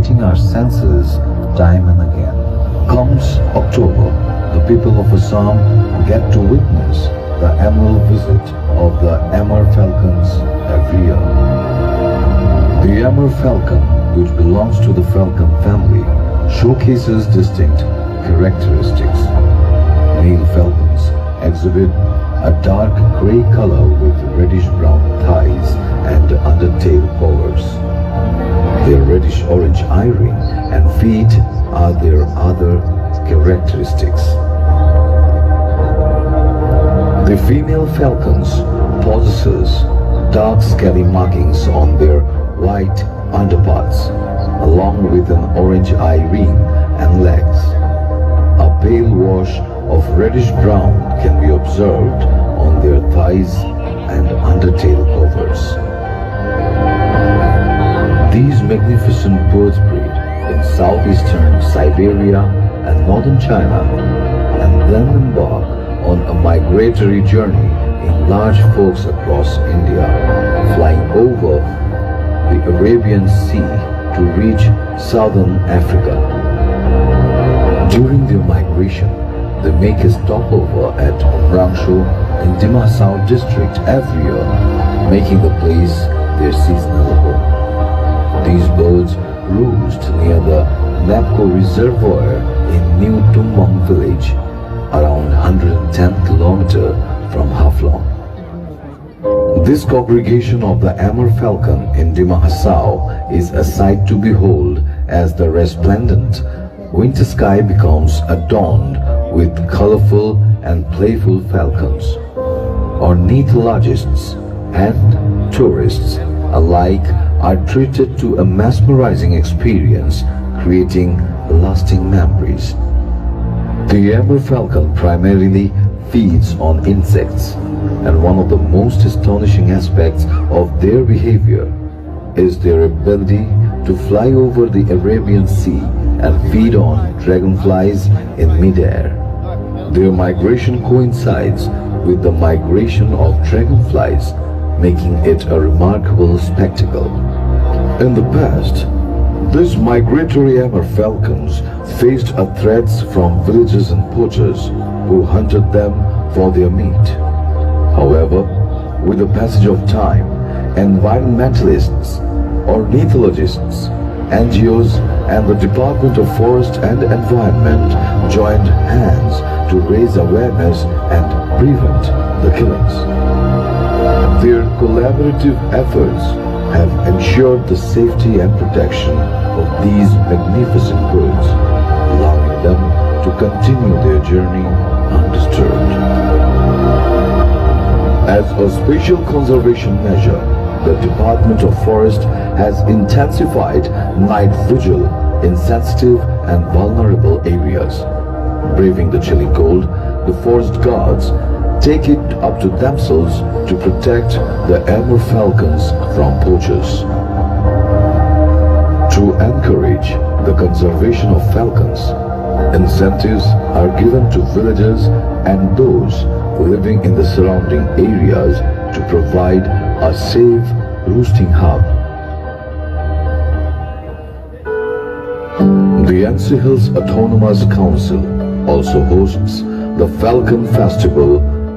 captivating our senses time and again. Comes October, the people of Assam get to witness the annual visit of the Amur falcons every year. The Amur falcon, which belongs to the falcon family, showcases distinct characteristics. Male falcons exhibit a dark grey color with reddish-brown thighs and undertail covers. Their reddish-orange eye ring and feet are their other characteristics. The female falcons possesses dark scaly markings on their white underparts, along with an orange eye ring and legs. A pale wash of reddish-brown can be observed on their thighs and undertail covers. These magnificent birds breed in southeastern Siberia and northern China, and then embark on a migratory journey in large flocks across India, flying over the Arabian Sea to reach southern Africa. During their migration, they make a stopover at Umrangso Dimahasao district every year, making the place their seasonal home. These birds roost near the Napco Reservoir in New Tumbang village, around 110 km from Haflong. This congregation of the Amur falcon in Dimahasao is a sight to behold as the resplendent winter sky becomes adorned with colorful and playful falcons. Ornithologists and tourists alike are treated to a mesmerizing experience, creating lasting memories. The Amur falcon primarily feeds on insects, and one of the most astonishing aspects of their behavior is their ability to fly over the Arabian Sea and feed on dragonflies in midair. Their migration coincides with the migration of dragonflies, making it a remarkable spectacle. In the past, these migratory Amur falcons faced threats from villagers and poachers who hunted them for their meat. However, with the passage of time, environmentalists, ornithologists, NGOs and the Department of Forest and Environment joined hands to raise awareness and prevent the killings. Their collaborative efforts have ensured the safety and protection of these magnificent birds, allowing them to continue their journey undisturbed. As a special conservation measure, the Department of Forest has intensified night vigil in sensitive and vulnerable areas. Braving the chilly cold, the forest guards take it up to themselves to protect the Amur falcons from poachers. To encourage the conservation of falcons, incentives are given to villagers and those living in the surrounding areas to provide a safe roosting hub. The NC Hills Autonomous Council also hosts the Falcon Festival